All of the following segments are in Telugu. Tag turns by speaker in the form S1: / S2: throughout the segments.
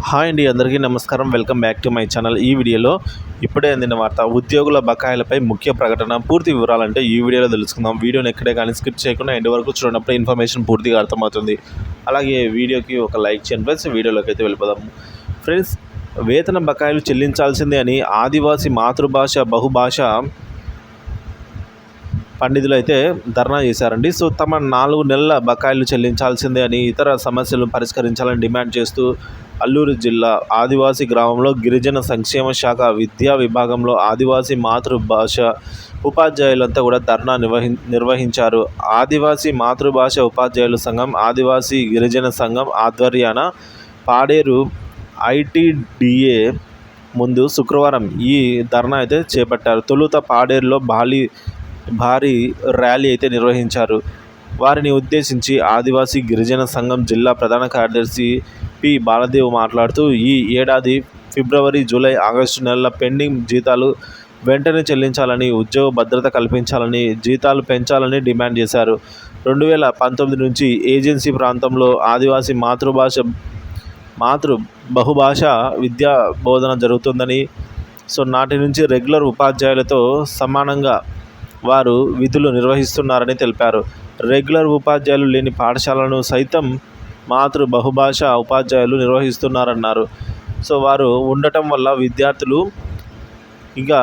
S1: హాయ్ అండి, అందరికీ నమస్కారం. Welcome back to my channel. ఈ వీడియోలో ఇప్పుడే అందిన వార్త, ఉద్యోగుల బకాయిలపై ముఖ్య ప్రకటన. పూర్తి వివరాలంటే ఈ వీడియోలో తెలుసుకుందాం. వీడియోని ఎక్కడే కానీ స్కిప్ చేయకుండా ఎండ్ వరకు చూడనప్పుడు ఇన్ఫర్మేషన్ పూర్తిగా అర్థమవుతుంది. అలాగే వీడియోకి ఒక లైక్ చేయండి ఫ్రెండ్స్. వీడియోలోకి అయితే వెళ్ళిపోదాం ఫ్రెండ్స్. వేతన బకాయిలు చెల్లించాల్సిందే అని ఆదివాసీ మాతృభాష బహుభాష పండితులు అయితే ధర్నా చేశారండి. సో తమ 4 నెలల బకాయిలు చెల్లించాల్సిందే అని, ఇతర సమస్యలను పరిష్కరించాలని డిమాండ్ చేస్తూ అల్లూరు జిల్లా ఆదివాసీ గ్రామంలో గిరిజన సంక్షేమ శాఖ విద్యా విభాగంలో ఆదివాసీ మాతృభాష ఉపాధ్యాయులంతా కూడా ధర్నా నిర్వహించారు. ఆదివాసీ మాతృభాష ఉపాధ్యాయుల సంఘం, ఆదివాసీ గిరిజన సంఘం ఆధ్వర్యాన పాడేరు ఐటీడీఏ ముందు శుక్రవారం ఈ ధర్నా అయితే చేపట్టారు. తొలుత పాడేరులో భారీ ర్యాలీ అయితే నిర్వహించారు. వారిని ఉద్దేశించి ఆదివాసీ గిరిజన సంఘం జిల్లా ప్రధాన కార్యదర్శి పి బాలదేవ్ మాట్లాడుతూ, ఈ ఏడాది ఫిబ్రవరి, జూలై, ఆగస్టు నెలల పెండింగ్ జీతాలు వెంటనే చెల్లించాలని, ఉద్యోగ భద్రత కల్పించాలని, జీతాలు పెంచాలని డిమాండ్ చేశారు. 2019 నుంచి ఏజెన్సీ ప్రాంతంలో ఆదివాసీ బహుభాష విద్యా బోధన జరుగుతుందని, సో నాటి నుంచి రెగ్యులర్ ఉపాధ్యాయులతో సమానంగా వారు విధులు నిర్వహిస్తున్నారని తెలిపారు. రెగ్యులర్ ఉపాధ్యాయులు లేని పాఠశాలను సైతం బహుభాష ఉపాధ్యాయులు నిర్వహిస్తున్నారన్నారు. సో వారు ఉండటం వల్ల విద్యార్థులు ఇంకా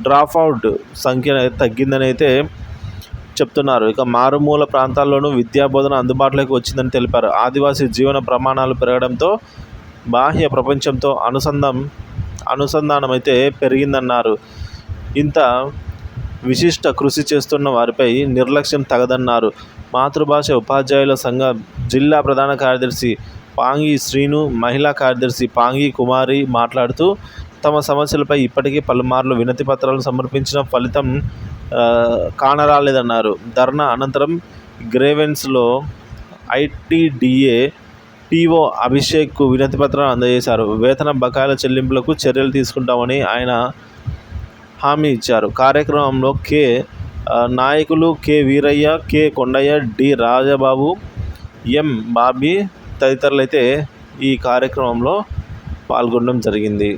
S1: డ్రాప్అవుట్ సంఖ్య తగ్గిందని అయితే చెప్తున్నారు. ఇక మారుమూల ప్రాంతాల్లోనూ విద్యా బోధన అందుబాటులోకి వచ్చిందని తెలిపారు. ఆదివాసీ జీవన ప్రమాణాలు పెరగడంతో బాహ్య ప్రపంచంతో అనుసంధానం అయితే పెరిగిందన్నారు. ఇంత విశిష్ట కృషి చేస్తున్న వారిపై నిర్లక్ష్యం తగదన్నారు. మాతృభాష ఉపాధ్యాయుల సంఘ జిల్లా ప్రధాన కార్యదర్శి పాంగి శ్రీను, మహిళా కార్యదర్శి పాంగి కుమారి మాట్లాడుతూ, తమ సమస్యలపై ఇప్పటికీ పలుమార్లు వినతి పత్రాలు సమర్పించిన ఫలితం కానరాలేదన్నారు. ధర్నా అనంతరం గ్రేవెన్స్లో ఐటీడీఏ పీఓ అభిషేక్కు వినతి పత్రాలు అందజేశారు. వేతన బకాయిల చెల్లింపులకు చర్యలు తీసుకుంటామని ఆయన హామీ ఇచ్చారు. కార్యక్రమంలో నాయకులు K Veerayya, K Kondayya, D Rajababu, M Bobby తదితరులైతే ఈ కార్యక్రమంలో పాల్గొనడం జరిగింది.